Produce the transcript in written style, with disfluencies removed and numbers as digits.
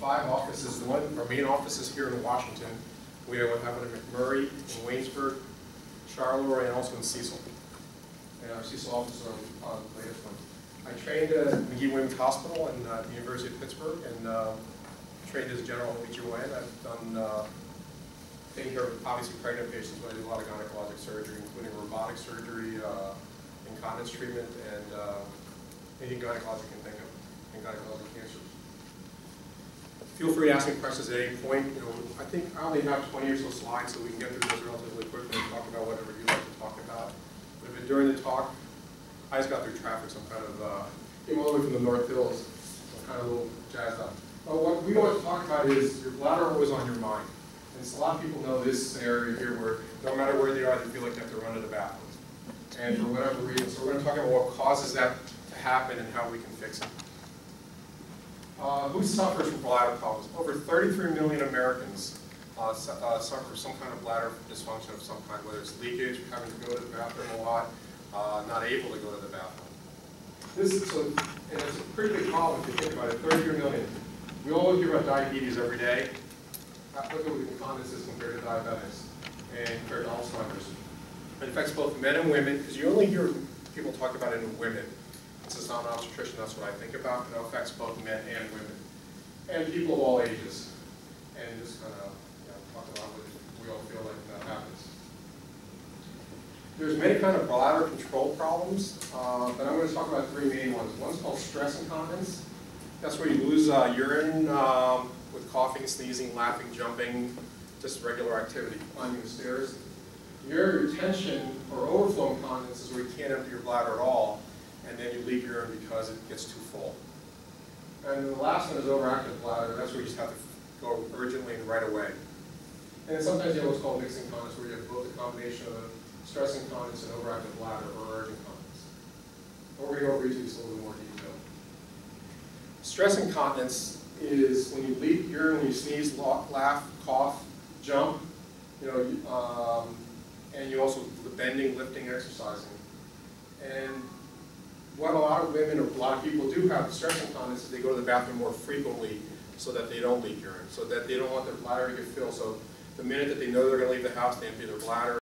5 offices. Our main office is here in Washington. We have one in McMurray, in Waynesburg, Charleroi, and also in Cecil. And our Cecil office is on the latest one. I trained at McGee Women's Hospital and the University of Pittsburgh, and trained as a general OB/GYN. I've done taking care of obviously pregnant patients, but I do a lot of gynecologic surgery, including robotic surgery, incontinence treatment, and anything gynecologic you can think of, and gynecologic cancers. Feel free to ask me questions at any point. You know, I think I only have 20 or so slides, so we can get through those relatively quickly and talk about whatever you'd like to talk about. But if during the talk, I just got through traffic, so I'm kind of came all the way from the North Hills, so I'm kind of a little jazzed up. But what we want to talk about is your bladder always on your mind. And so a lot of people know this scenario here where no matter where they are, they feel like they have to run to the bathroom. And for whatever reason, so we're going to talk about what causes that to happen and how we can fix it. Who suffers from bladder problems? Over 33 million Americans suffer some kind of bladder dysfunction of some kind, whether it's leakage, having to go to the bathroom a lot, not able to go to the bathroom. And it's a pretty big problem if you think about it, 33 million. We all hear about diabetes every day. Look at what incontinence is compared to diabetics and compared to Alzheimer's. It affects both men and women, because you only hear people talk about it in women. Since I'm an obstetrician, that's what I think about. It affects both men and women, and people of all ages. And just kind of talk about what we all feel like that happens. There's many kind of bladder control problems, but I'm going to talk about 3 main ones. One's called stress incontinence. That's where you lose urine with coughing, sneezing, laughing, jumping, just regular activity, climbing the stairs. Urinary retention or overflow incontinence is where you can't empty your bladder at all, and then you leak urine because it gets too full. And the last one is overactive bladder. That's where you just have to go urgently and right away. And then sometimes you have what's called mixed incontinence, where you have both a combination of stress incontinence and overactive bladder or urgent incontinence. We're going to go over each of these in a little bit more detail. Stress incontinence is when you leak urine, when you sneeze, laugh, cough, jump, and you also bending, lifting, exercising. And what a lot of women or a lot of people do have stress incontinence is they go to the bathroom more frequently so that they don't leak urine, so that they don't want their bladder to get filled. So the minute that they know they're going to leave the house, they empty their bladder,